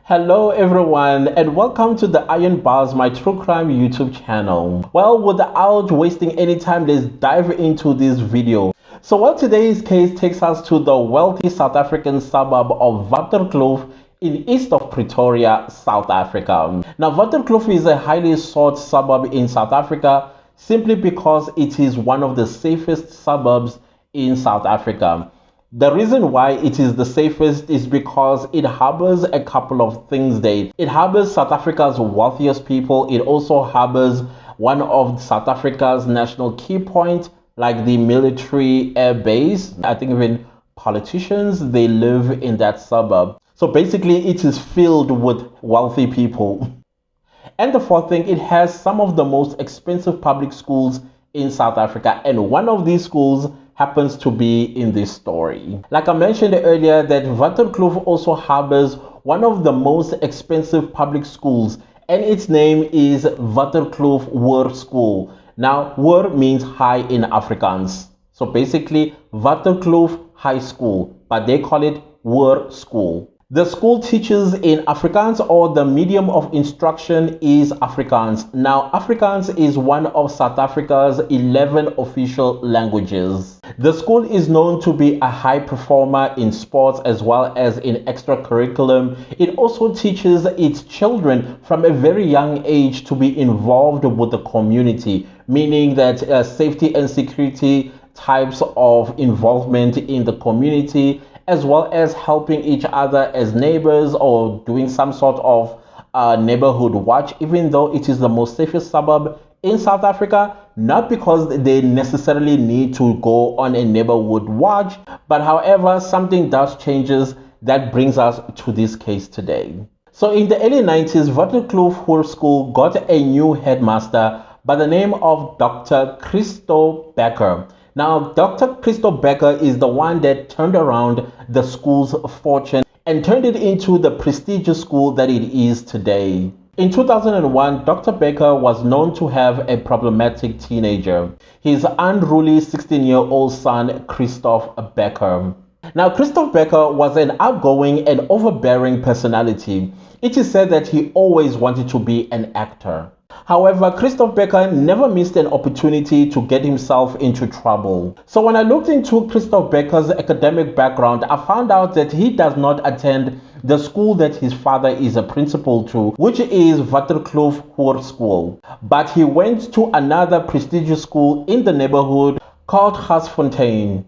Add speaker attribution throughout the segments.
Speaker 1: Hello everyone and welcome to the Iron Bars, my true crime YouTube channel. Well, without wasting any time, let's dive into this video. So today's case takes us to the wealthy South African suburb of Waterkloof in east of Pretoria, South Africa. Now, Waterkloof is a highly sought suburb in South Africa simply because it is one of the safest suburbs in South Africa. The reason why it is the safest is because it harbors a couple of things there. It harbors South Africa's wealthiest people. It also harbors one of South Africa's national key points, like the military air base. I think even politicians, they live in that suburb. So basically, it is filled with wealthy people. And the fourth thing, it has some of the most expensive public schools in South Africa. And one of these schools happens to be in this story. Like I mentioned earlier, that Waterkloof also harbors one of the most expensive public schools, and its name is Waterkloof Hoër School. Now, Hoër means high in Afrikaans. So basically, Waterkloof High School, but they call it Hoër School. The school teaches in Afrikaans, or the medium of instruction is Afrikaans. Now, Afrikaans is one of South Africa's 11 official languages. The school is known to be a high performer in sports as well as in extracurriculum. It also teaches its children from a very young age to be involved with the community, meaning that safety and security types of involvement in the community, as well as helping each other as neighbors or doing some sort of neighborhood watch, even though it is the most safest suburb in South Africa, not because they necessarily need to go on a neighborhood watch, but however, something does changes that brings us to this case today. So in the early 90s, Waterkloof Hoër School got a new headmaster by the name of Dr. Christo Becker. Now, Dr. Christo Becker is the one that turned around the school's fortune and turned it into the prestigious school that it is today. In 2001, Dr. Becker was known to have a problematic teenager, his unruly 16-year-old son, Christoph Becker. Now, Christoph Becker was an outgoing and overbearing personality. It is said that he always wanted to be an actor. However, Christoph Becker never missed an opportunity to get himself into trouble. So when I looked into Christoph Becker's academic background, I found out that he does not attend the school that his father is a principal to, which is Waterkloof Hoër School. But he went to another prestigious school in the neighborhood called Gasfontein,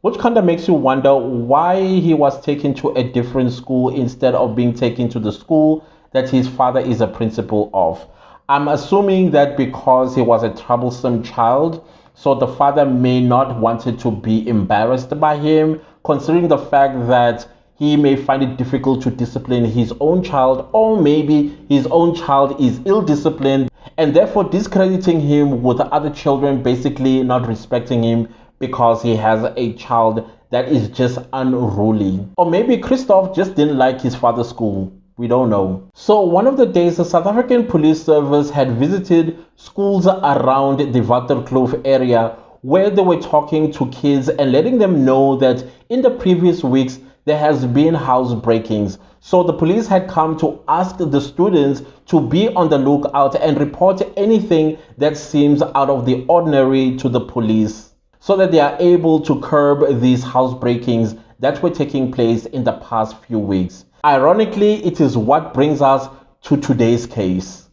Speaker 1: which kind of makes you wonder why he was taken to a different school instead of being taken to the school that his father is a principal of. I'm assuming that because he was a troublesome child, so the father may not wanted to be embarrassed by him, considering the fact that he may find it difficult to discipline his own child, or maybe his own child is ill-disciplined and therefore discrediting him with other children, basically not respecting him because he has a child that is just unruly. Or maybe Christoph just didn't like his father's school. We don't know. So one of the days, the South African Police Service had visited schools around the Waterkloof area where they were talking to kids and letting them know that in the previous weeks there has been house breakings. So the police had come to ask the students to be on the lookout and report anything that seems out of the ordinary to the police, so that they are able to curb these house breakings that were taking place in the past few weeks. Ironically, it is what brings us to today's case.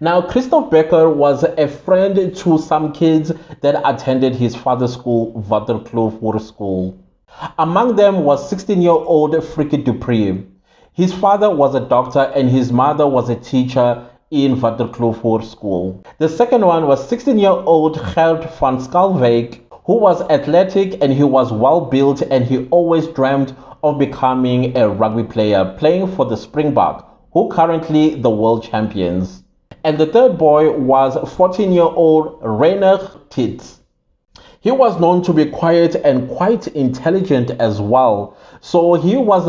Speaker 1: Now, Christoph Becker was a friend to some kids that attended his father's school, Waterkloof Hoër School. Among them was 16-year-old Frikkie Dupree. His father was a doctor and his mother was a teacher in Waterkloof Hoër School. The second one was 16-year-old Gert van Schalkwyk, who was athletic and he was well built and he always dreamt of becoming a rugby player, playing for the Springbok, who currently the world champions. And the third boy was 14-year-old Reinhard Titz. He was known to be quiet and quite intelligent as well. So he was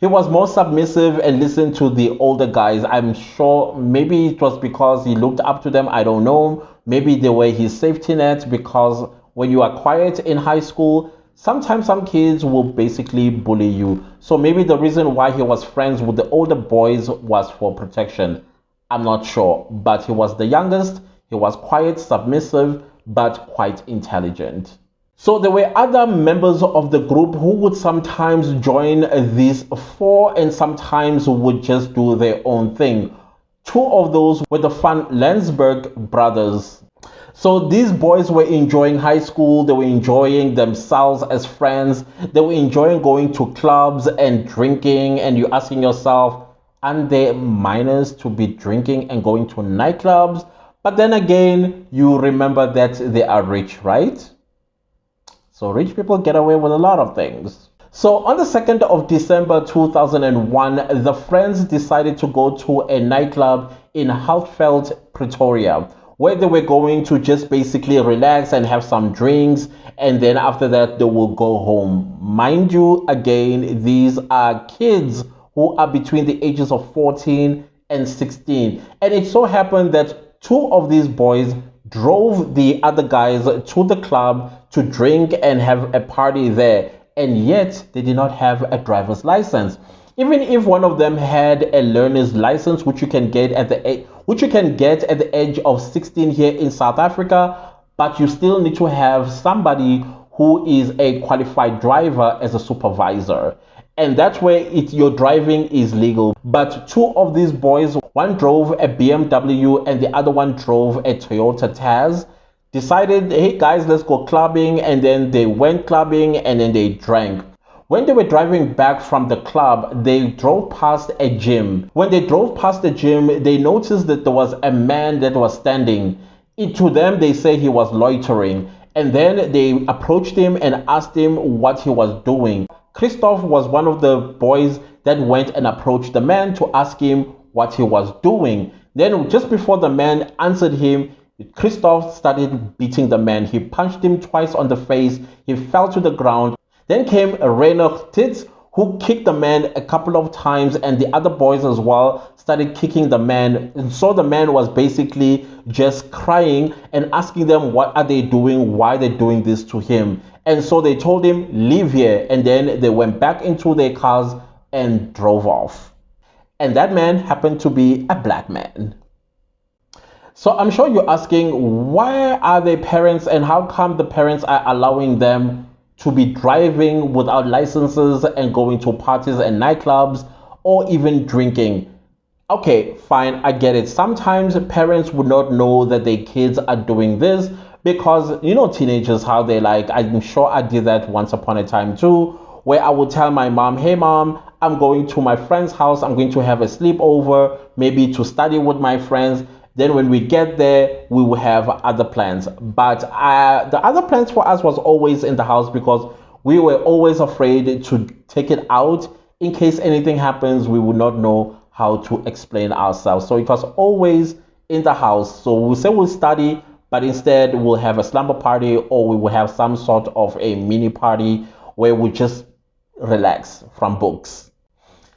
Speaker 1: more submissive and listened to the older guys. I'm sure maybe it was because he looked up to them. I don't know. Maybe they were his safety net, because when you are quiet in high school, sometimes some kids will basically bully you. So maybe the reason why he was friends with the older boys was for protection. I'm not sure, but he was the youngest. He was quiet, submissive, but quite intelligent. So there were other members of the group who would sometimes join these four and sometimes would just do their own thing. Two of those were the Van Lensburg brothers. So these boys were enjoying high school, they were enjoying themselves as friends, they were enjoying going to clubs and drinking, and you're asking yourself, aren't they minors to be drinking and going to nightclubs? But then again, you remember that they are rich, right? So rich people get away with a lot of things. So on the 2nd of December 2001, the friends decided to go to a nightclub in Houtfeld, Pretoria, where they were going to just basically relax and have some drinks, and then after that they will go home. Mind you, again, these are kids who are between the ages of 14 and 16. And it so happened that two of these boys drove the other guys to the club to drink and have a party there, and yet they did not have a driver's license. Even if one of them had a learner's license, which you can get at the age of 16 here in South Africa, but you still need to have somebody who is a qualified driver as a supervisor. And that's where your driving is legal. But two of these boys, one drove a BMW and the other one drove a Toyota Tazz, decided, hey guys, let's go clubbing. And then they went clubbing and then they drank. When they were driving back from the club, they drove past a gym. When they drove past the gym, they noticed that there was a man that was standing. To them, they say he was loitering. And then they approached him and asked him what he was doing. Christoph was one of the boys that went and approached the man to ask him what he was doing. Then just before the man answered him, Christoph started beating the man. He punched him twice on the face. He fell to the ground. Then came Reinhard Titz, who kicked the man a couple of times, and the other boys as well started kicking the man. And so the man was basically just crying and asking them what are they doing, why they're doing this to him. And so they told him, leave here. And then they went back into their cars and drove off. And that man happened to be a black man. So I'm sure you're asking, why are they parents and how come the parents are allowing them to be driving without licenses and going to parties and nightclubs or even drinking? Okay, fine, I get it. Sometimes parents would not know that their kids are doing this because, you know, teenagers, how they like. I'm sure I did that once upon a time too, where I would tell my mom, hey mom, I'm going to my friend's house. I'm going to have a sleepover, maybe to study with my friends. Then when we get there, we will have other plans. But the other plans for us was always in the house because we were always afraid to take it out. In case anything happens, we would not know how to explain ourselves. So it was always in the house. So we say we'll study, but instead we'll have a slumber party or we will have some sort of a mini party where we just relax from books.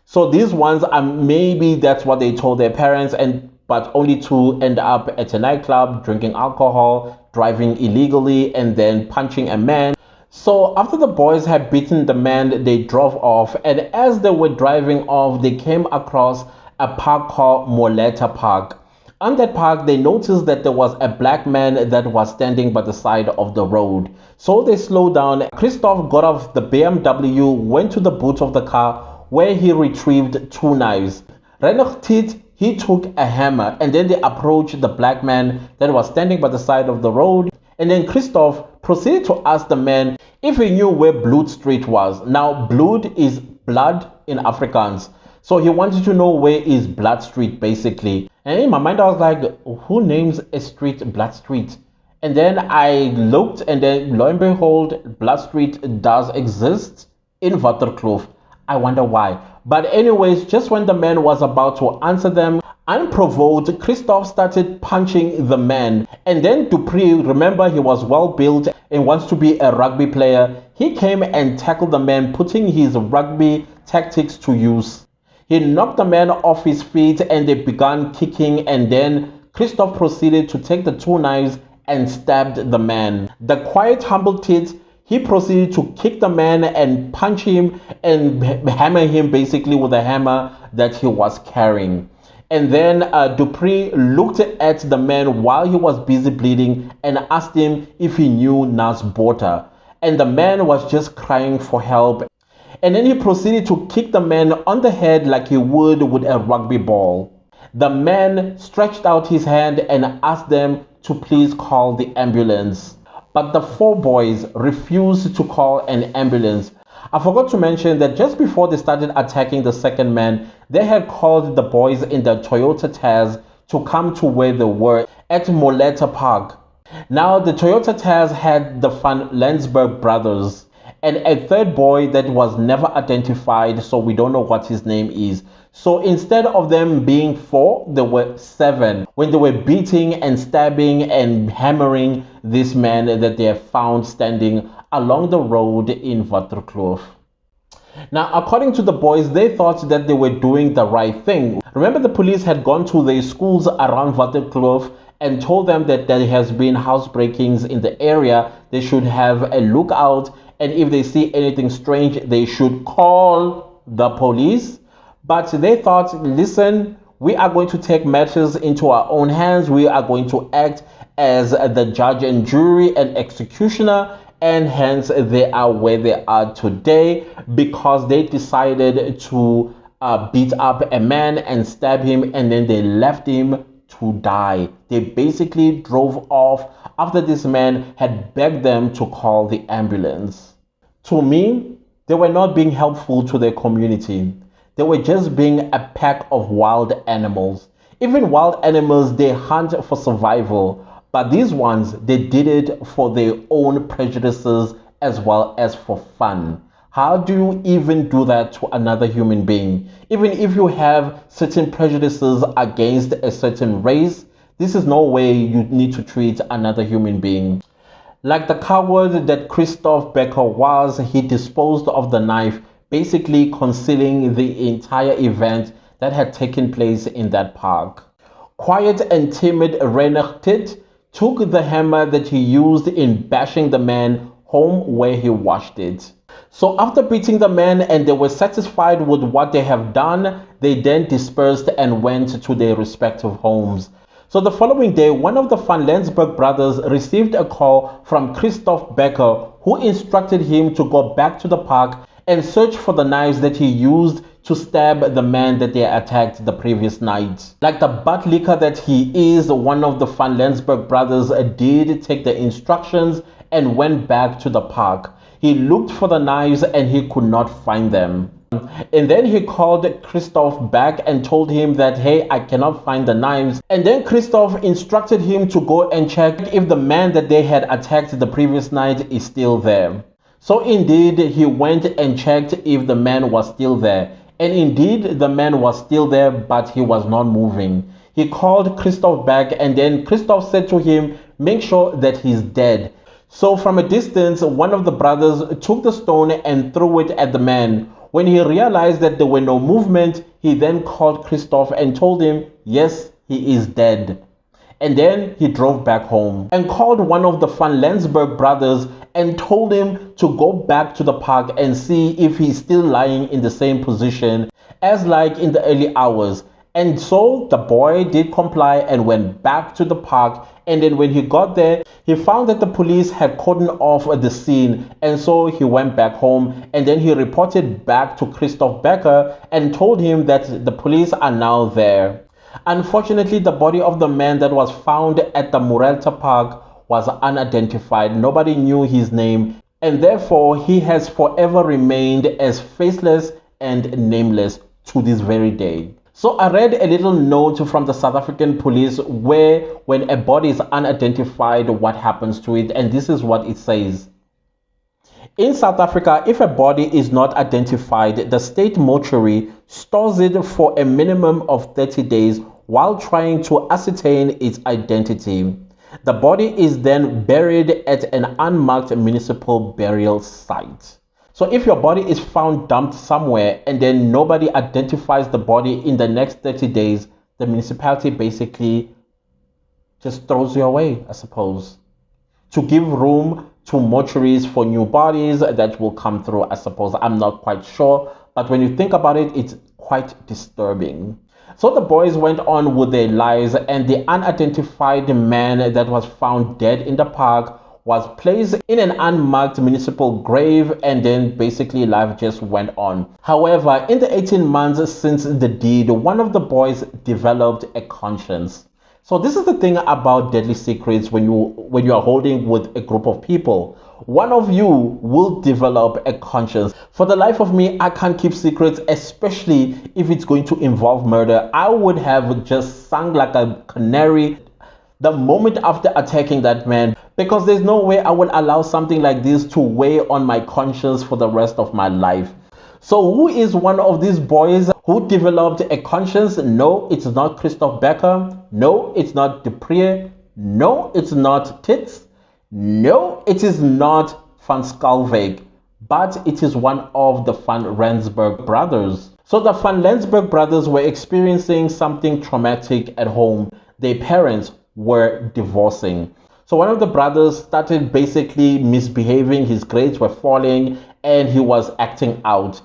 Speaker 1: So these ones are maybe that's what they told their parents, but only to end up at a nightclub, drinking alcohol, driving illegally, and then punching a man. So after the boys had beaten the man, they drove off. And as they were driving off, they came across a park called Moleta Park. On that park, they noticed that there was a black man that was standing by the side of the road. So they slowed down. Christoph got off the BMW, went to the boot of the car, where he retrieved two knives. Reinhard Titz, he took a hammer, and then they approached the black man that was standing by the side of the road. And then Christoph proceeded to ask the man if he knew where Blood Street was. Now, blood is blood in Afrikaans. So he wanted to know where is Blood Street, basically. And in my mind, I was like, who names a street Blood Street? And then I looked, and then lo and behold, Blood Street does exist in Waterkloof. I wonder why. But anyways, just when the man was about to answer them, unprovoked, Christoph started punching the man. And then Dupree, remember he was well built and wants to be a rugby player. He came and tackled the man, putting his rugby tactics to use. He knocked the man off his feet and they began kicking, and then Christoph proceeded to take the two knives and stabbed the man. The quiet, humble Titz, He proceeded to kick the man and punch him and hammer him basically with a hammer that he was carrying. And then Dupree looked at the man while he was busy bleeding and asked him if he knew Nas Botha. And the man was just crying for help. And then he proceeded to kick the man on the head like he would with a rugby ball. The man stretched out his hand and asked them to please call the ambulance. But the four boys refused to call an ambulance. I forgot to mention that just before they started attacking the second man, they had called the boys in the Toyota Tazz to come to where they were at Moleta Park. Now, the Toyota Tazz had the Van Lensburg brothers and a third boy that was never identified, so we don't know what his name is. So instead of them being 4, there were 7 when they were beating and stabbing and hammering this man that they have found standing along the road in Waterkloof. Now, according to the boys, they thought that they were doing the right thing. Remember, the police had gone to their schools around Waterkloof and told them that there has been housebreakings in the area. They should have a lookout, and if they see anything strange, they should call the police. But they thought, listen, we are going to take matters into our own hands. We are going to act as the judge and jury and executioner, and hence they are where they are today because they decided to beat up a man and stab him, and then they left him to die. They basically drove off after this man had begged them to call the ambulance. To me, they were not being helpful to their community. They were just being a pack of wild animals. Even wild animals, they hunt for survival, but these ones, they did it for their own prejudices as well as for fun. How do you even do that to another human being? Even if you have certain prejudices against a certain race, this is no way you need to treat another human being. Like the coward that Christoph Becker was, he disposed of the knife, basically concealing the entire event that had taken place in that park. Quiet and timid Reinhard took the hammer that he used in bashing the man home where he washed it. So after beating the man and they were satisfied with what they have done, they then dispersed and went to their respective homes. So the following day, one of the Van Lensburg brothers received a call from Christoph Becker, who instructed him to go back to the park and search for the knives that he used to stab the man that they attacked the previous night. Like the butt licker that he is, one of the Van Lensburg brothers did take the instructions and went back to the park. He looked for the knives and he could not find them. And then he called Christoph back and told him that, hey, I cannot find the knives. And then Christoph instructed him to go and check if the man that they had attacked the previous night is still there. So indeed, he went and checked if the man was still there. And indeed, the man was still there, but he was not moving. He called Christoph back, and then Christoph said to him, make sure that he's dead. So from a distance, one of the brothers took the stone and threw it at the man. When he realized that there were no movement, he then called Christoph and told him, yes, he is dead. And then he drove back home and called one of the Van Lensburg brothers and told him to go back to the park and see if he's still lying in the same position as like in the early hours. And so the boy did comply and went back to the park. And then when he got there, he found that the police had cordoned off the scene. And so he went back home, and then he reported back to Christoph Becker and told him that the police are now there. Unfortunately, the body of the man that was found at the Moleta Park was unidentified. Nobody knew his name, and therefore he has forever remained as faceless and nameless to this very day. So I read a little note from the South African police where when a body is unidentified, what happens to it, and this is what it says. In South Africa, if a body is not identified, the state mortuary stores it for a minimum of 30 days while trying to ascertain its identity. The body is then buried at an unmarked municipal burial site. So if your body is found dumped somewhere and then nobody identifies the body in the next 30 days, the municipality basically just throws you away, I suppose, to give room to mortuaries for new bodies that will come through, I suppose. I'm not quite sure, but when you think about it, it's quite disturbing. So the boys went on with their lives, and the unidentified man that was found dead in the park was placed in an unmarked municipal grave, and then basically life just went on. However, in the 18 months since the deed, one of the boys developed a conscience. So this is the thing about deadly secrets. When you are holding with a group of people, one of you will develop a conscience. For the life of me, I can't keep secrets, especially if it's going to involve murder. I would have just sung like a canary the moment after attacking that man, because there's no way I would allow something like this to weigh on my conscience for the rest of my life. So who is one of these boys who developed a conscience? No, it's not Christoph Becker. No, it's not Dupree. No, it's not Titz. No, it is not Van Schalkwyk, but it is one of the Van Rensburg brothers. So the Van Rensburg brothers were experiencing something traumatic at home. Their parents were divorcing. So one of the brothers started basically misbehaving. His grades were falling and he was acting out.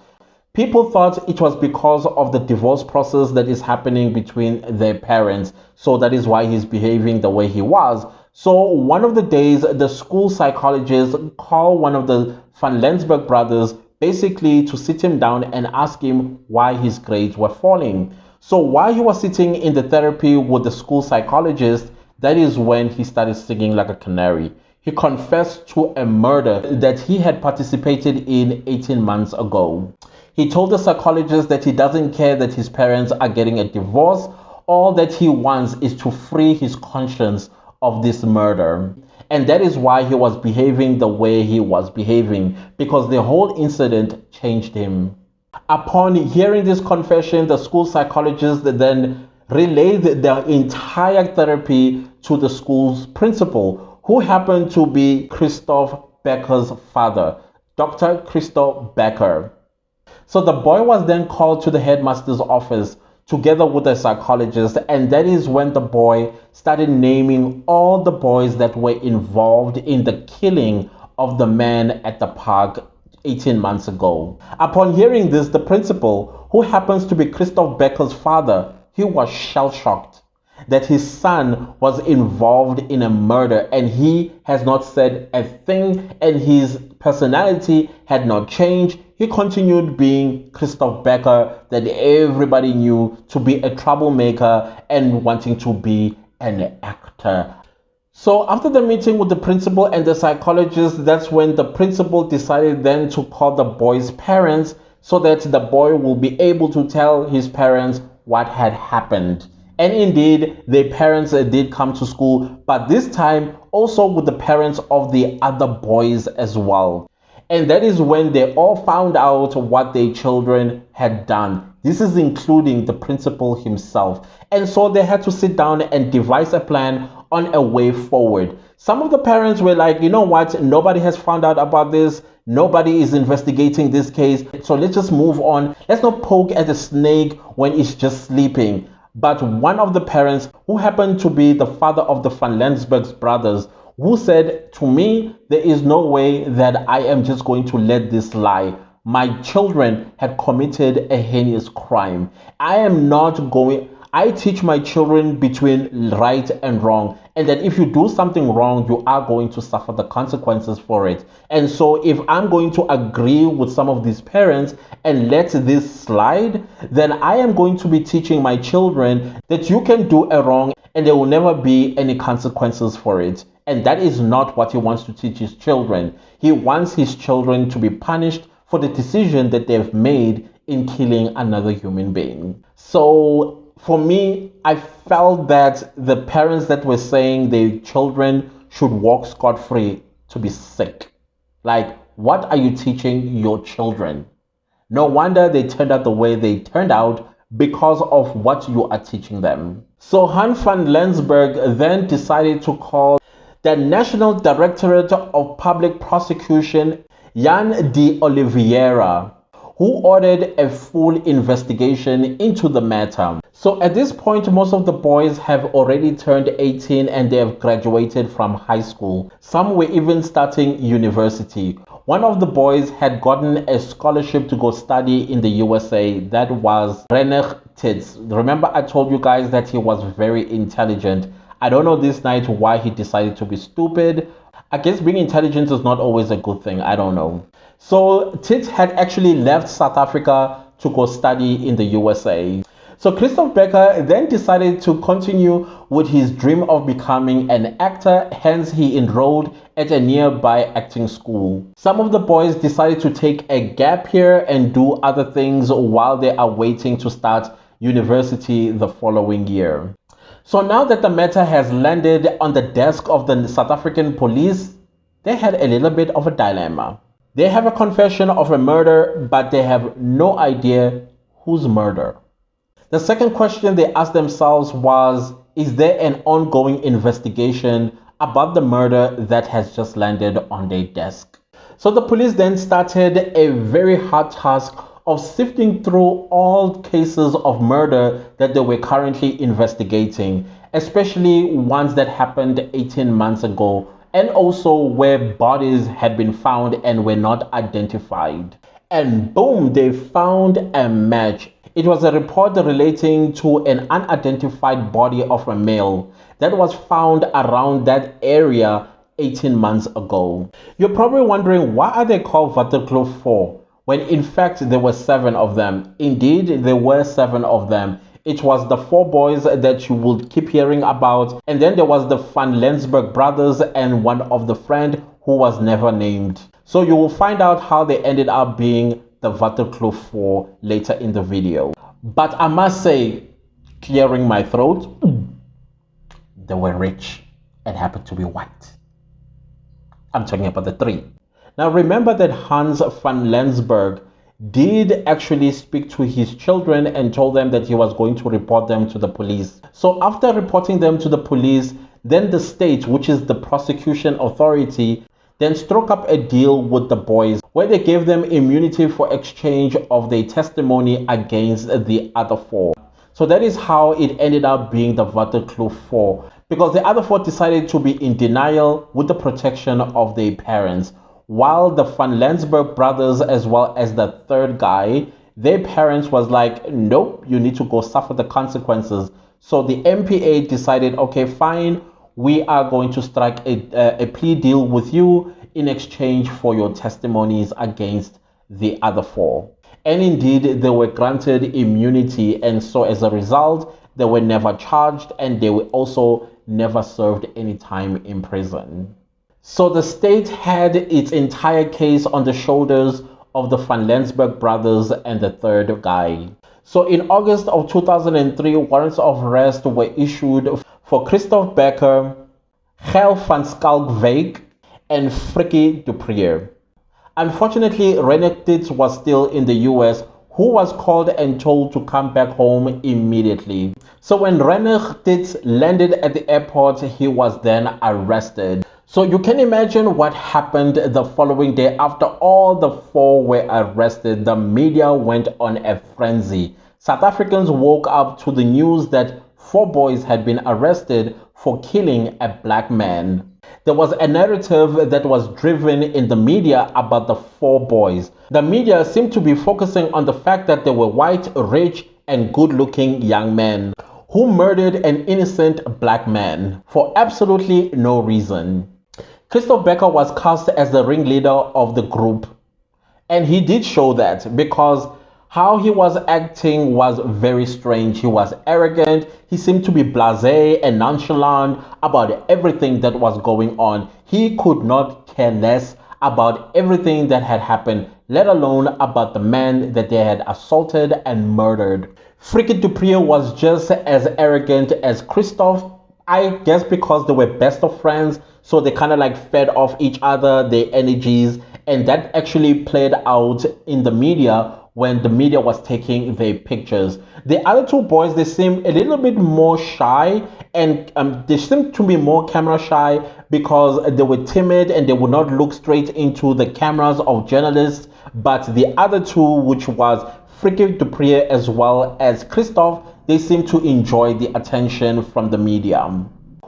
Speaker 1: People thought it was because of the divorce process that is happening between their parents. So that is why he's behaving the way he was. So one of the days, the school psychologist called one of the Van Rensburg brothers basically to sit him down and ask him why his grades were falling. So while he was sitting in the therapy with the school psychologist, that is when he started singing like a canary. He confessed to a murder that he had participated in 18 months ago. He told the psychologist that he doesn't care that his parents are getting a divorce. All that he wants is to free his conscience of this murder. And that is why he was behaving the way he was behaving, because the whole incident changed him. Upon hearing this confession, the school psychologist then relayed the entire therapy to the school's principal, who happened to be Christoph Becker's father, Dr. Christoph Becker. So the boy was then called to the headmaster's office together with a psychologist, and that is when the boy started naming all the boys that were involved in the killing of the man at the park 18 months ago. Upon hearing this, the principal, who happens to be Christoph Becker's father, he was shell-shocked that his son was involved in a murder, and he has not said a thing, and his personality had not changed. He continued being Christoph Becker that everybody knew to be a troublemaker and wanting to be an actor. So after the meeting with the principal and the psychologist, that's when the principal decided then to call the boy's parents so that the boy will be able to tell his parents what had happened. And indeed, their parents did come to school, but this time also with the parents of the other boys as well. And that is when they all found out what their children had done. This is including the principal himself. And so they had to sit down and devise a plan on a way forward. Some of the parents were like, you know what, nobody has found out about this. Nobody is investigating this case. So let's just move on. Let's not poke at the snake when it's just sleeping. But one of the parents, who happened to be the father of the Van Rensburg brothers, who said to me, there is no way that I am just going to let this lie. My children had committed a heinous crime. I teach my children between right and wrong, and that if you do something wrong, you are going to suffer the consequences for it. And so if I'm going to agree with some of these parents and let this slide, then I am going to be teaching my children that you can do a wrong and there will never be any consequences for it. And that is not what he wants to teach his children. He wants his children to be punished for the decision that they've made in killing another human being. So for me, I felt that the parents that were saying their children should walk scot-free to be sick. Like, what are you teaching your children? No wonder they turned out the way they turned out, because of what you are teaching them. So Han van Rensburg then decided to call the National Directorate of Public Prosecution, Jan de Oliveira, who ordered a full investigation into the matter. So at this point, most of the boys have already turned 18 and they have graduated from high school. Some were even starting university. One of the boys had gotten a scholarship to go study in the USA. That was Renner Titz. Remember I told you guys that he was very intelligent. I don't know this night why he decided to be stupid. I guess being intelligent is not always a good thing. I don't know. So Titz had actually left South Africa to go study in the USA. So Christoph Becker then decided to continue with his dream of becoming an actor, hence he enrolled at a nearby acting school. Some of the boys decided to take a gap year and do other things while they are waiting to start university the following year. So now that the matter has landed on the desk of the South African police, they had a little bit of a dilemma. They have a confession of a murder, but they have no idea whose murder. The second question they asked themselves was, is there an ongoing investigation about the murder that has just landed on their desk? So the police then started a very hard task of sifting through all cases of murder that they were currently investigating, especially ones that happened 18 months ago, and also where bodies had been found and were not identified. And boom, they found a match. It was a report relating to an unidentified body of a male that was found around that area 18 months ago. You're probably wondering, why are they called Waterkloof for, when in fact there were 7 of them. Indeed, there were 7 of them. It was the 4 boys that you would keep hearing about, and then there was the Van Lensburg brothers and one of the friend who was never named. So you will find out how they ended up being the Waterkloof 4 later in the video. But I must say, clearing my throat, they were rich and happened to be white. I'm talking about the 3. Now remember that Hans van Lensburg did actually speak to his children and told them that he was going to report them to the police. So after reporting them to the police, then the state, which is the prosecution authority, then struck up a deal with the boys where they gave them immunity for exchange of their testimony against the other 4. So that is how it ended up being the Waterkloof 4, because the other 4 decided to be in denial with the protection of their parents, while the Van Lensburg brothers, as well as the 3rd guy, their parents was like, nope, you need to go suffer the consequences. So the MPA decided, okay, fine, we are going to strike a plea deal with you in exchange for your testimonies against the other 4. And indeed, they were granted immunity, and so as a result, they were never charged and they were also never served any time in prison. So the state had its entire case on the shoulders of the Van Lensburg brothers and the 3rd guy. So in August of 2003, warrants of arrest were issued for Christoph Becker, Gail van Schalkwyk, and Frikkie du Preez. Unfortunately, Renner Titz was still in the US, who was called and told to come back home immediately. So when Renner Titz landed at the airport, he was then arrested. So you can imagine what happened the following day after all the 4 were arrested. The media went on a frenzy. South Africans woke up to the news that 4 boys had been arrested for killing a black man. There was a narrative that was driven in the media about the 4 boys. The media seemed to be focusing on the fact that they were white, rich, and good-looking young men who murdered an innocent black man for absolutely no reason. Christoph Becker was cast as the ringleader of the group, and he did show that, because how he was acting was very strange. He was arrogant. He seemed to be blasé and nonchalant about everything that was going on. He could not care less about everything that had happened, let alone about the man that they had assaulted and murdered. Frikkie du Preez was just as arrogant as Christoph, I guess because they were best of friends, so they kind of like fed off each other, their energies, and that actually played out in the media when the media was taking their pictures. The other 2 boys, they seemed a little bit more shy, and they seemed to be more camera shy because they were timid and they would not look straight into the cameras of journalists. But the other 2, which was Frikkie du Preez as well as Christoph, they seem to enjoy the attention from the media.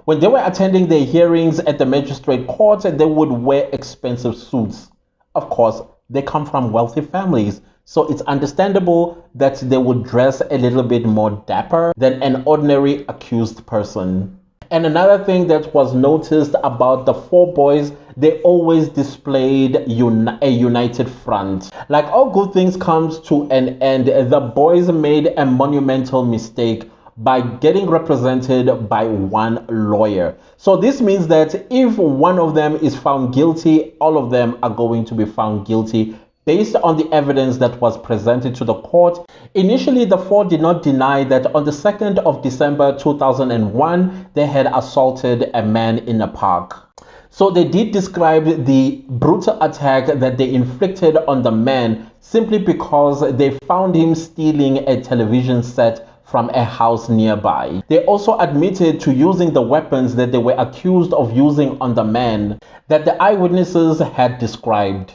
Speaker 1: When they were attending their hearings at the magistrate court, they would wear expensive suits. Of course, they come from wealthy families, so it's understandable that they would dress a little bit more dapper than an ordinary accused person. And another thing that was noticed about the four boys, they always displayed a united front. Like all good things comes to an end, the boys made a monumental mistake by getting represented by one lawyer. So this means that if one of them is found guilty, all of them are going to be found guilty based on the evidence that was presented to the court. Initially, the four did not deny that on the 2nd of December 2001, they had assaulted a man in a park. So they did describe the brutal attack that they inflicted on the man simply because they found him stealing a television set from a house nearby. They also admitted to using the weapons that they were accused of using on the man that the eyewitnesses had described.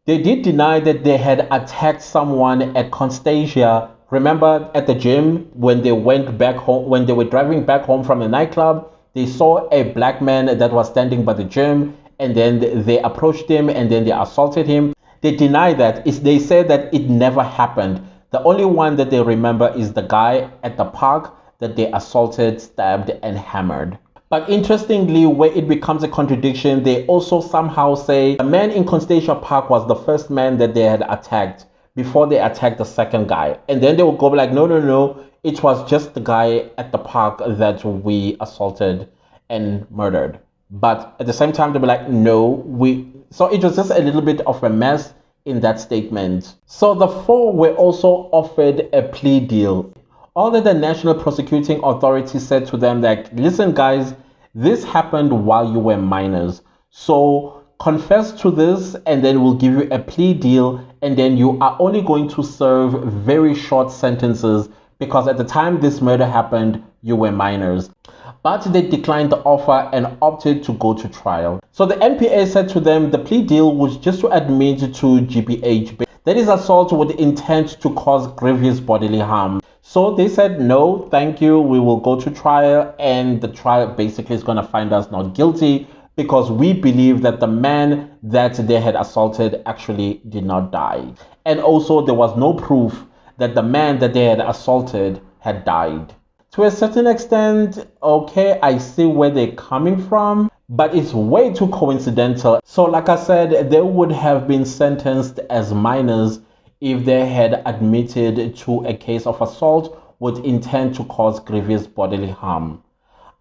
Speaker 1: They did deny that they had attacked someone at Constantia. Remember at the gym when they went back home, when they were driving back home from the nightclub, they saw a black man that was standing by the gym, and then they approached him and then they assaulted him. They deny that. They said that it never happened. The only one that they remember is the guy at the park that they assaulted, stabbed, and hammered. But interestingly, where it becomes a contradiction, they also somehow say the man in Constantia Park was the first man that they had attacked before they attacked the second guy. And then they will go like, no, it was just the guy at the park that we assaulted and murdered. But at the same time, they'll be like, so it was just a little bit of a mess in that statement. So the four were also offered a plea deal. All that the National Prosecuting Authority said to them that, listen guys, this happened while you were minors. So confess to this and then we'll give you a plea deal, and then you are only going to serve very short sentences because at the time this murder happened, you were minors. But they declined the offer and opted to go to trial. So the NPA said to them the plea deal was just to admit to GBH, that is assault with intent to cause grievous bodily harm. So they said, no, thank you, we will go to trial, and the trial basically is going to find us not guilty because we believe that the man that they had assaulted actually did not die. And also there was no proof that the man that they had assaulted had died. To a certain extent, okay, I see where they're coming from, but it's way too coincidental. So like I said, they would have been sentenced as minors if they had admitted to a case of assault with intent to cause grievous bodily harm.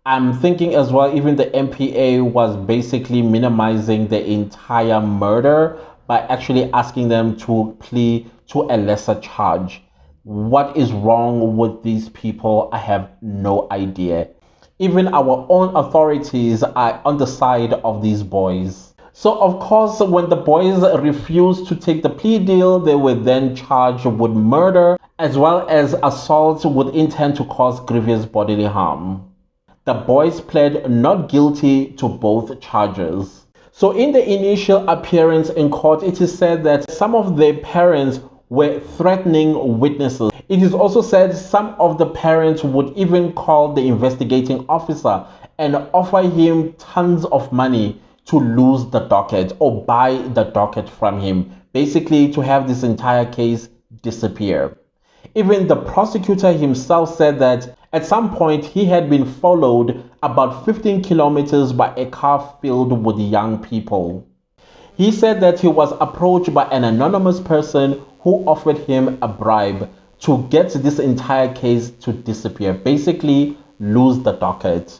Speaker 1: I'm thinking as well, even the MPA was basically minimizing the entire murder by actually asking them to plea to a lesser charge. What is wrong with these people? I have no idea. Even our own authorities are on the side of these boys. So of course, when the boys refused to take the plea deal, they were then charged with murder as well as assault with intent to cause grievous bodily harm. The boys pled not guilty to both charges. So in the initial appearance in court, it is said that some of their parents were threatening witnesses. It is also said some of the parents would even call the investigating officer and offer him tons of money to lose the docket or buy the docket from him, basically to have this entire case disappear. Even the prosecutor himself said that at some point he had been followed about 15 kilometers by a car filled with young people. He said that he was approached by an anonymous person who offered him a bribe to get this entire case to disappear, basically lose the docket.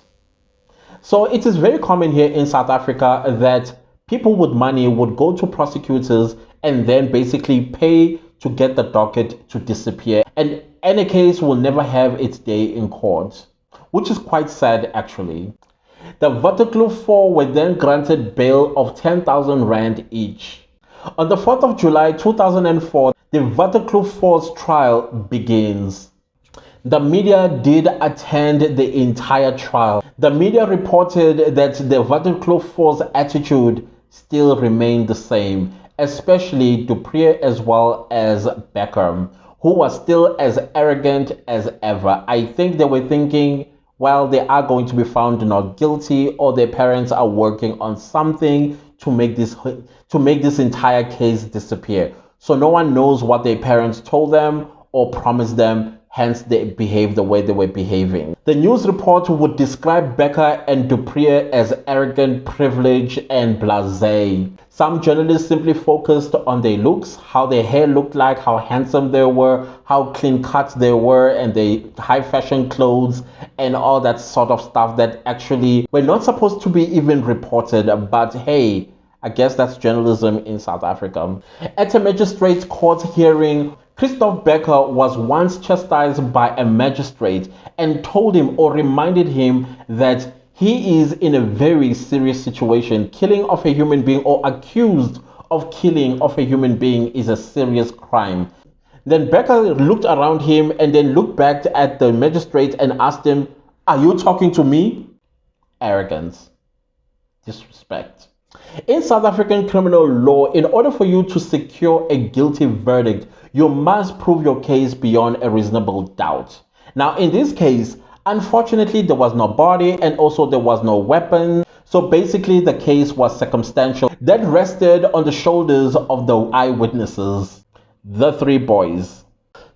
Speaker 1: So it is very common here in South Africa that people with money would go to prosecutors and then basically pay to get the docket to disappear, and any case will never have its day in court, which is quite sad actually. The Waterkloof 4 were then granted bail of 10,000 Rand each. On the 4th of July 2004, the Waterkloof 4's trial begins. The media did attend the entire trial. The media reported that the Waterkloof 4's attitude still remained the same, especially Dupree as well as Becker, who was still as arrogant as ever. I think they were thinking, well, they are going to be found not guilty, or their parents are working on something to make this entire case disappear. So no one knows what their parents told them or promised them, hence they behaved the way they were behaving. The news report would describe Becker and Dupree as arrogant, privileged, and blasé. Some journalists simply focused on their looks, how their hair looked like, how handsome they were, how clean cut they were, and their high fashion clothes, and all that sort of stuff that actually were not supposed to be even reported. But hey, I guess that's journalism in South Africa. At a magistrate's court hearing, Christoph Becker was once chastised by a magistrate and told him or reminded him that he is in a very serious situation. Killing of a human being or accused of killing of a human being is a serious crime. Then Becker looked around him and then looked back at the magistrate and asked him, "Are you talking to me?" Arrogance. Disrespect. In South African criminal law, in order for you to secure a guilty verdict, you must prove your case beyond a reasonable doubt. Now, in this case, unfortunately, there was no body and also there was no weapon. So basically, the case was circumstantial that rested on the shoulders of the eyewitnesses, the three boys.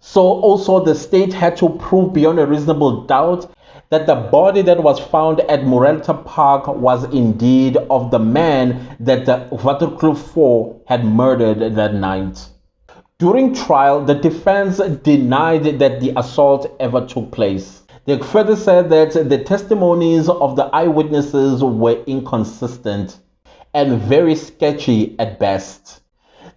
Speaker 1: So also the state had to prove beyond a reasonable doubt that the body that was found at Murelta Park was indeed of the man that the Waterkloof 4 had murdered that night. During trial, the defense denied that the assault ever took place. They further said that the testimonies of the eyewitnesses were inconsistent and very sketchy at best.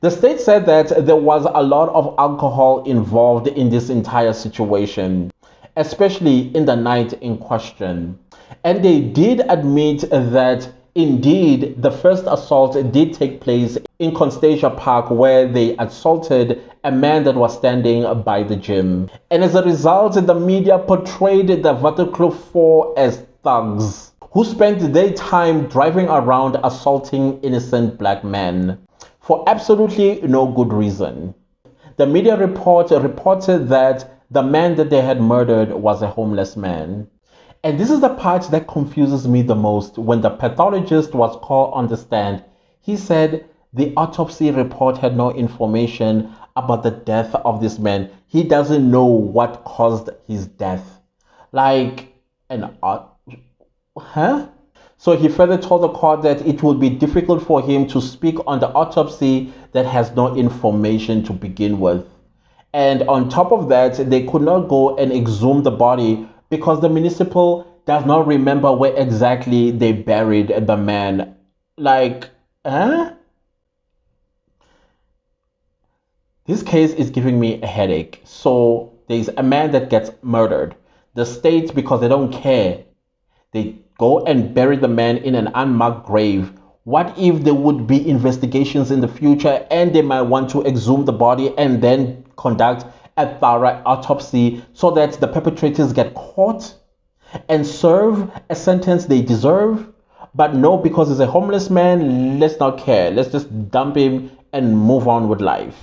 Speaker 1: The state said that there was a lot of alcohol involved in this entire situation, especially in the night in question. And they did admit that indeed the first assault did take place in Constantia Park, where they assaulted a man that was standing by the gym. And as a result, the media portrayed the Waterkloof 4 as thugs who spent their time driving around assaulting innocent black men for absolutely no good reason. The media reported that the man that they had murdered was a homeless man. And this is the part that confuses me the most. When the pathologist was called on the stand, he said the autopsy report had no information about the death of this man. He doesn't know what caused his death. Like, So he further told the court that it would be difficult for him to speak on the autopsy that has no information to begin with. And on top of that, they could not go and exhume the body because the municipal does not remember where exactly they buried the man. Like, This case is giving me a headache. So there's a man that gets murdered. The state, because they don't care, they go and bury the man in an unmarked grave. What if there would be investigations in the future and they might want to exhume the body and then conduct a thorough autopsy so that the perpetrators get caught and serve a sentence they deserve? But no, because he's a homeless man, let's not care. Let's just dump him and move on with life.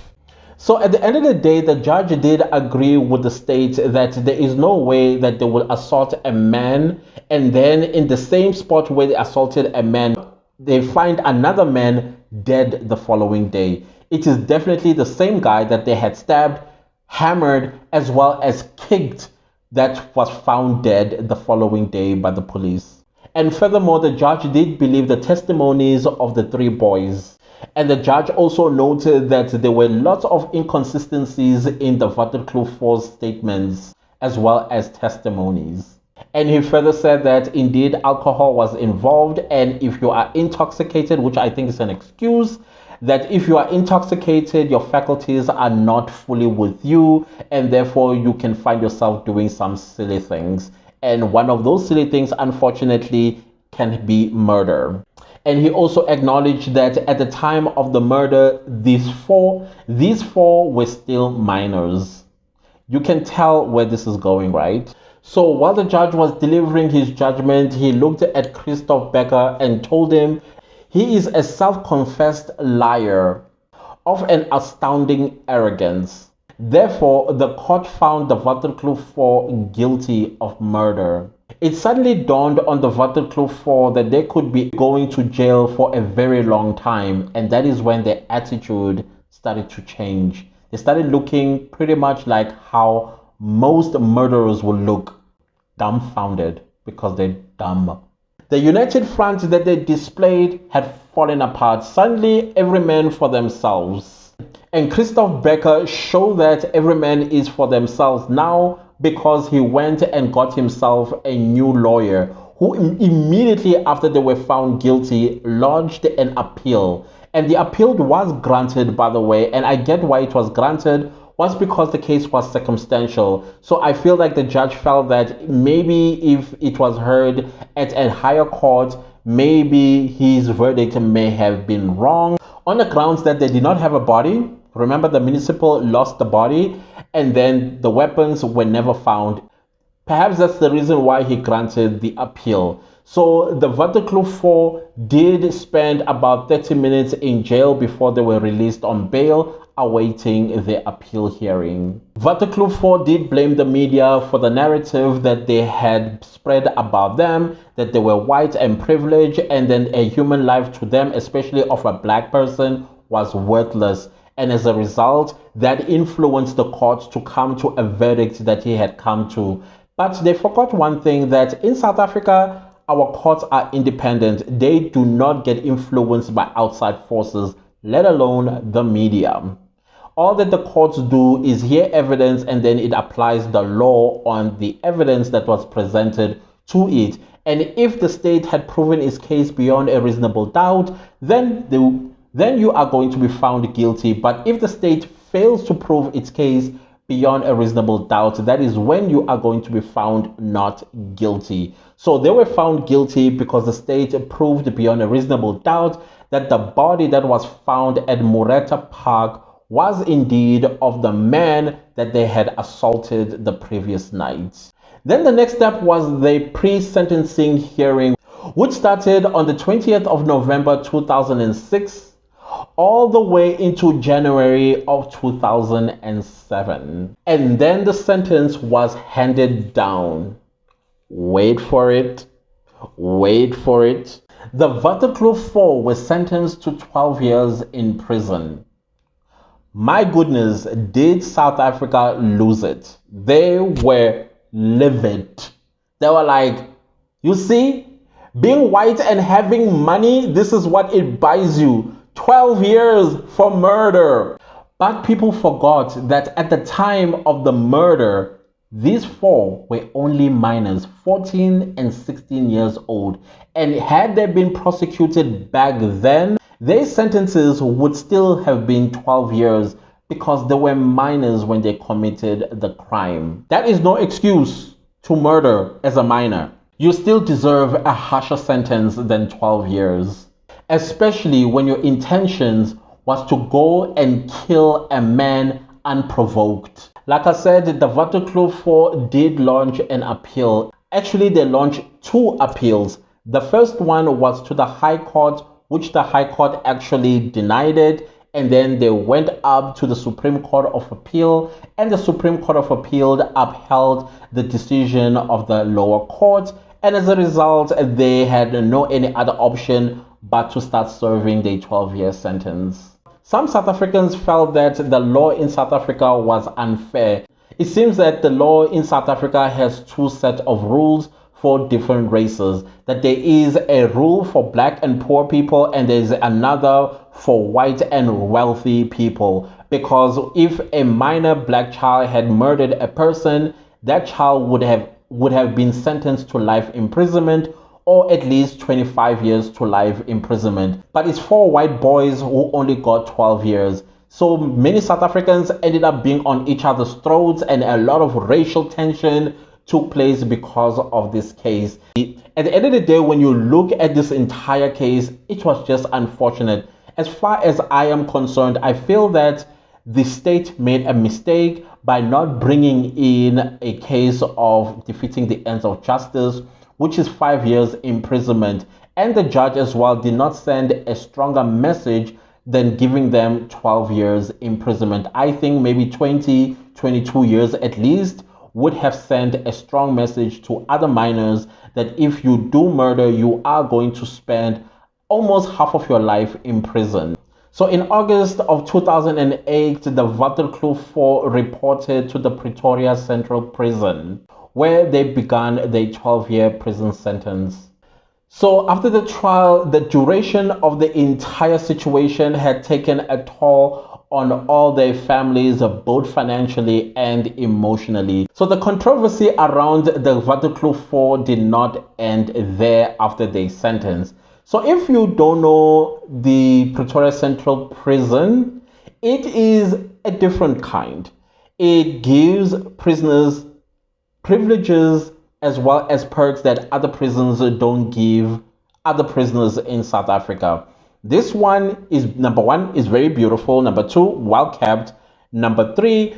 Speaker 1: So at the end of the day, the judge did agree with the state that there is no way that they will assault a man and then in the same spot where they assaulted a man, they find another man dead the following day. It is definitely the same guy that they had stabbed, hammered, as well as kicked that was found dead the following day by the police. And furthermore, the judge did believe the testimonies of the three boys. And the judge also noted that there were lots of inconsistencies in the Waterkloof 4's statements as well as testimonies. And he further said that indeed alcohol was involved, and if you are intoxicated, which I think is an excuse, that if you are intoxicated, your faculties are not fully with you, and therefore you can find yourself doing some silly things. And one of those silly things, unfortunately, can be murder. And he also acknowledged that at the time of the murder, these four were still minors. You can tell where this is going, right? So while the judge was delivering his judgment, he looked at Christoph Becker and told him he is a self-confessed liar of an astounding arrogance. Therefore, the court found the Waterkloof 4 guilty of murder. It suddenly dawned on the Waterkloof 4 that they could be going to jail for a very long time, and that is when their attitude started to change. They started looking pretty much like how most murderers will look, dumbfounded because they're dumb. The united front that they displayed had fallen apart. Suddenly, every man for themselves. And Christoph Becker showed that every man is for themselves now because he went and got himself a new lawyer who immediately after they were found guilty lodged an appeal. And the appeal was granted, by the way, and I get why it was granted was because the case was circumstantial. So I feel like the judge felt that maybe if it was heard at a higher court, maybe his verdict may have been wrong on the grounds that they did not have a body. Remember, the municipal lost the body and then the weapons were never found. Perhaps that's the reason why he granted the appeal. So the Waterkloof 4 did spend about 30 minutes in jail before they were released on bail, awaiting the appeal hearing. Waterkloof 4 did blame the media for the narrative that they had spread about them, that they were white and privileged, and then a human life to them, especially of a black person, was worthless. And as a result, that influenced the court to come to a verdict that he had come to. But they forgot one thing, that in South Africa, our courts are independent. They do not get influenced by outside forces, let alone the media. All that the courts do is hear evidence and then it applies the law on the evidence that was presented to it. And if the state had proven its case beyond a reasonable doubt, then you are going to be found guilty. But if the state fails to prove its case beyond a reasonable doubt, that is when you are going to be found not guilty. So they were found guilty because the state proved beyond a reasonable doubt that the body that was found at Mureta Park was indeed of the man that they had assaulted the previous night. Then the next step was the pre-sentencing hearing, which started on the 20th of November 2006 all the way into January of 2007. And then the sentence was handed down. Wait for it. Wait for it. The Waterkloof 4 was sentenced to 12 years in prison. My goodness, did South Africa lose it? They were livid. They were like, you see, being white and having money, this is what it buys you. 12 years for murder. But people forgot that at the time of the murder, these four were only minors, 14 and 16 years old. And had they been prosecuted back then, their sentences would still have been 12 years because they were minors when they committed the crime. That is no excuse to murder as a minor. You still deserve a harsher sentence than 12 years. Especially when your intentions was to go and kill a man unprovoked. Like I said, the Waterkloof 4 did launch an appeal. Actually, they launched two appeals. The first one was to the High Court, which the High Court actually denied it. And then they went up to the Supreme Court of Appeal, and the Supreme Court of Appeal upheld the decision of the lower court. And as a result, they had no any other option but to start serving their 12-year sentence. Some South Africans felt that the law in South Africa was unfair. It seems that the law in South Africa has two sets of rules for different races. That there is a rule for black and poor people and there is another for white and wealthy people. Because if a minor black child had murdered a person, that child would have been sentenced to life imprisonment or at least 25 years to life imprisonment. But it's four white boys who only got 12 years. So many South Africans ended up being on each other's throats and a lot of racial tension took place because of this case. At the end of the day, when you look at this entire case, it was just unfortunate. As far as I am concerned, I feel that the state made a mistake by not bringing in a case of defeating the ends of justice, which is 5 years imprisonment. And the judge as well did not send a stronger message than giving them 12 years imprisonment. I think maybe 20, 22 years at least would have sent a strong message to other minors that if you do murder, you are going to spend almost half of your life in prison. So in August of 2008, the Waterkloof 4 reported to the Pretoria Central Prison, where they began their 12-year prison sentence. So after the trial, the duration of the entire situation had taken a toll on all their families, both financially and emotionally. So the controversy around the Waterkloof 4 did not end there after their sentence. So if you don't know the Pretoria Central Prison, it is a different kind. It gives prisoners privileges as well as perks that other prisons don't give other prisoners in South Africa. This one is, number one, is very beautiful. Number two, well kept. Number three,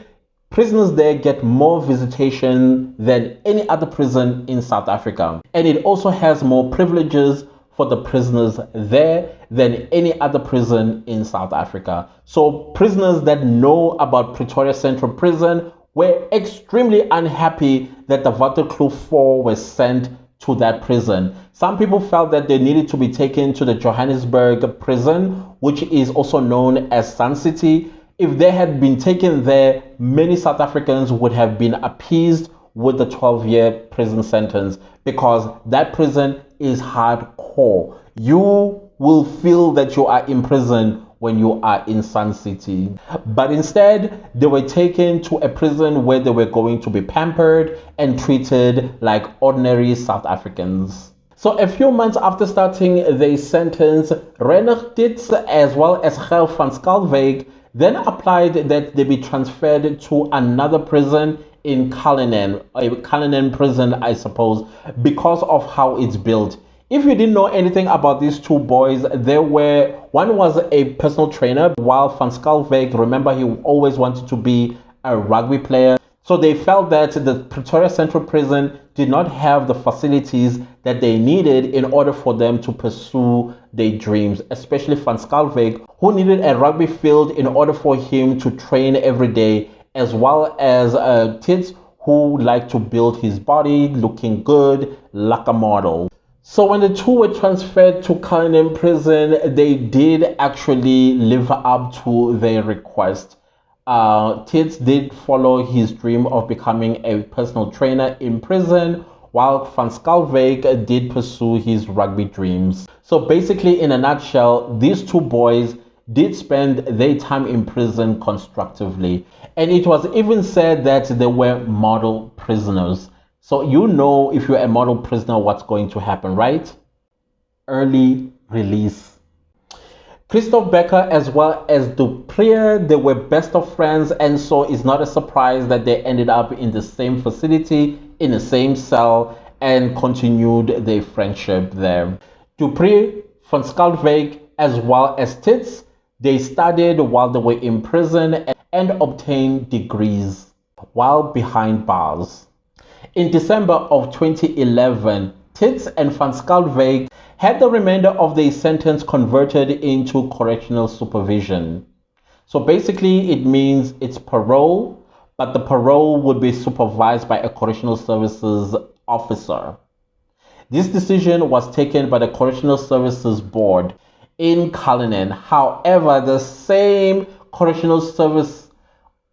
Speaker 1: prisoners there get more visitation than any other prison in South Africa. And it also has more privileges for the prisoners there than any other prison in South Africa. So prisoners that know about Pretoria Central Prison were extremely unhappy that the Waterkloof 4 was sent to that prison. Some people felt that they needed to be taken to the Johannesburg prison, which is also known as Sun City. If they had been taken there, many South Africans would have been appeased with the 12-year prison sentence, because that prison is hardcore. You will feel that you are in prison when you are in Sun City. But instead, they were taken to a prison where they were going to be pampered and treated like ordinary South Africans. So a few months after starting their sentence, Renner Titz as well as Gel van Schalkwyk then applied that they be transferred to another prison in Cullinan, a Cullinan prison, I suppose, because of how it's built. If you didn't know anything about these two boys, one was a personal trainer, while Van Schalkwyk, remember, he always wanted to be a rugby player. So they felt that the Pretoria Central Prison did not have the facilities that they needed in order for them to pursue their dreams, especially Van Schalkwyk, who needed a rugby field in order for him to train every day, as well as Titz, who liked to build his body, looking good, like a model. So when the two were transferred to Cullinan prison, they did actually live up to their request. Titz did follow his dream of becoming a personal trainer in prison, while Van Schalkwyk did pursue his rugby dreams. So basically, in a nutshell, these two boys did spend their time in prison constructively. And it was even said that they were model prisoners. So you know, if you're a model prisoner, what's going to happen, right? Early release. Christoph Becker as well as Dupree, they were best of friends, and so it's not a surprise that they ended up in the same facility, in the same cell, and continued their friendship there. Dupree, Van Schalkwyk, as well as Titz, they studied while they were in prison and obtained degrees while behind bars. In December of 2011, Titz and Van Schalkwyk had the remainder of their sentence converted into correctional supervision. So basically, it means it's parole, but the parole would be supervised by a correctional services officer. This decision was taken by the Correctional Services Board in Cullinan. However, the same correctional service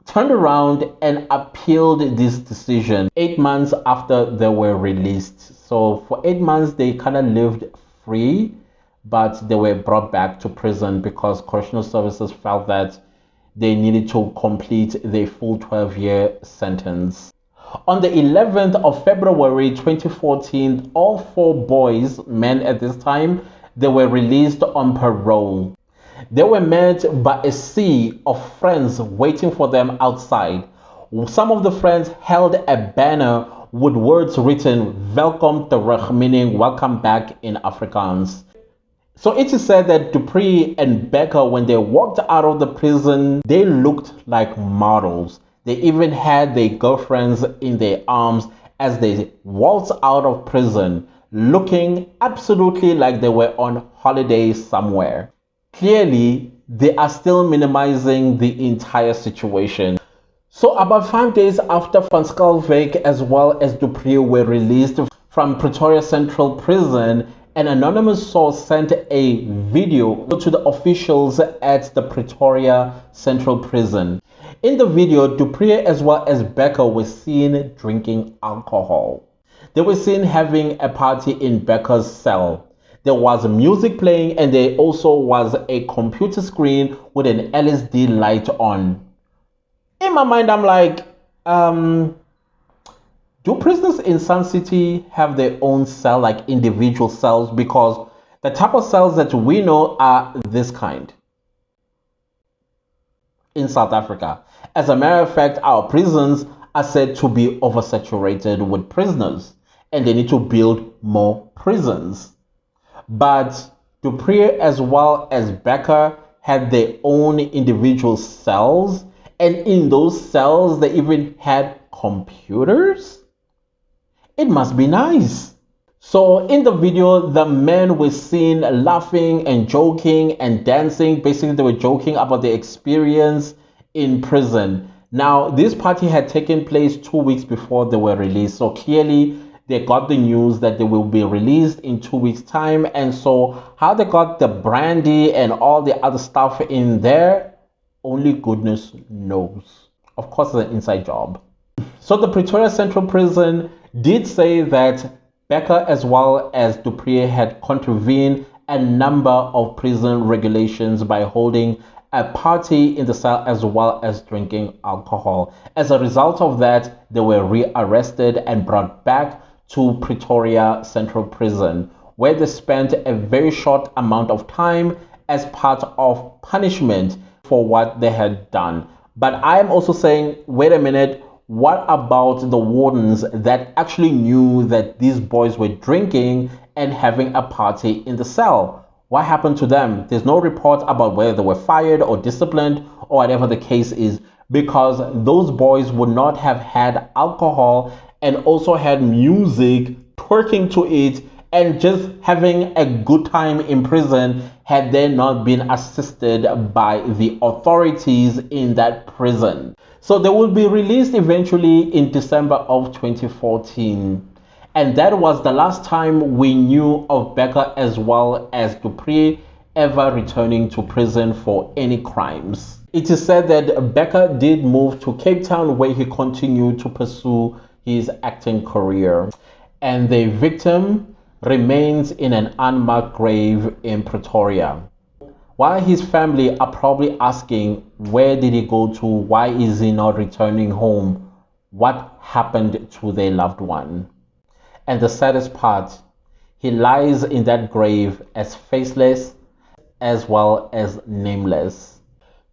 Speaker 1: turned around and appealed this decision 8 months after they were released. So for 8 months, they kind of lived free, but they were brought back to prison because correctional services felt that they needed to complete their full 12-year sentence. On the 11th of February 2014, all 4 boys, men at this time, they were released on parole. They were met by a sea of friends waiting for them outside. Some of the friends held a banner with words written, "Welkom terug," meaning welcome back in Afrikaans. So it is said that Dupree and Becker, when they walked out of the prison, they looked like models. They even had their girlfriends in their arms as they waltzed out of prison, looking absolutely like they were on holiday somewhere. Clearly, they are still minimizing the entire situation. So about 5 days after Van Schalkwyk as well as Dupree were released from Pretoria Central Prison, an anonymous source sent a video to the officials at the Pretoria Central Prison. In the video, Dupree as well as Becker were seen drinking alcohol. They were seen having a party in Becker's cell. There was music playing and there also was a computer screen with an LSD light on. In my mind, I'm like, do prisoners in Sun City have their own cell, like individual cells? Because the type of cells that we know are this kind in South Africa. As a matter of fact, our prisons are said to be oversaturated with prisoners and they need to build more prisons. But Dupree as well as Becker had their own individual cells, and in those cells they even had computers. It must be nice. So in the video, the men were seen laughing and joking and dancing. Basically, they were joking about their experience in prison. Now, this party had taken place 2 weeks before they were released. So clearly, they got the news that they will be released in 2 weeks' time. And so how they got the brandy and all the other stuff in there, only goodness knows. Of course, it's an inside job. So the Pretoria Central Prison did say that Becker as well as Dupree had contravened a number of prison regulations by holding a party in the cell as well as drinking alcohol. As a result of that, they were rearrested and brought back to Pretoria Central Prison, where they spent a very short amount of time as part of punishment for what they had done. But I am also saying, wait a minute, what about the wardens that actually knew that these boys were drinking and having a party in the cell? What happened to them? There's no report about whether they were fired or disciplined or whatever the case is, because those boys would not have had alcohol and also had music, twerking to it, and just having a good time in prison had they not been assisted by the authorities in that prison. So they will be released eventually in December of 2014. And that was the last time we knew of Becker as well as Dupree ever returning to prison for any crimes. It is said that Becker did move to Cape Town, where he continued to pursue his acting career. And the victim remains in an unmarked grave in Pretoria. While his family are probably asking, where did he go to? Why is he not returning home? What happened to their loved one? And the saddest part, he lies in that grave as faceless as well as nameless.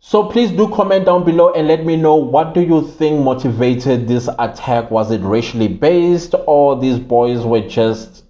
Speaker 1: So please do comment down below and let me know, what do you think motivated this attack? Was it racially based, or these boys were just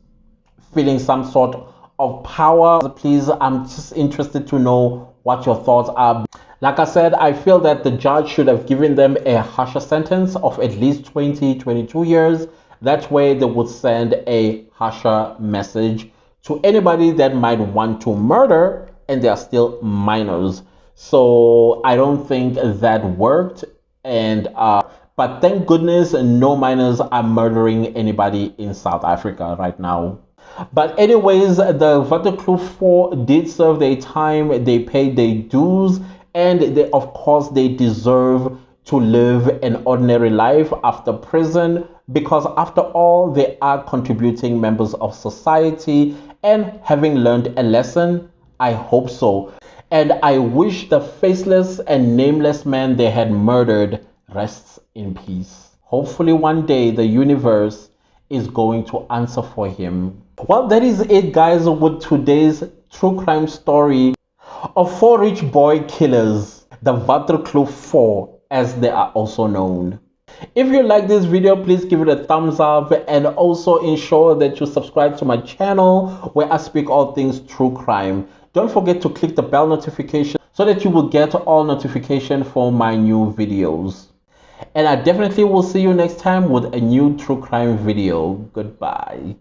Speaker 1: feeling some sort of power? Please, I'm just interested to know what your thoughts are. Like I said, I feel that the judge should have given them a harsher sentence of at least 22 years. That way they would send a harsher message to anybody that might want to murder and they are still minors. So I don't think that worked, and but thank goodness no minors are murdering anybody in South Africa right now. But anyways, the Waterkloof 4 did serve their time, they paid their dues, and they, of course, they deserve to live an ordinary life after prison, because after all, they are contributing members of society and having learned a lesson. I hope so. And I wish the faceless and nameless man they had murdered rests in peace. Hopefully one day the universe is going to answer for him. Well, that is it, guys, with today's true crime story of 4 rich boy killers, the Waterkloof 4 as they are also known. If you like this video, please give it a thumbs up and also ensure that you subscribe to my channel where I speak all things true crime. Don't forget to click the bell notification so that you will get all notifications for my new videos. And I definitely will see you next time with a new true crime video. Goodbye.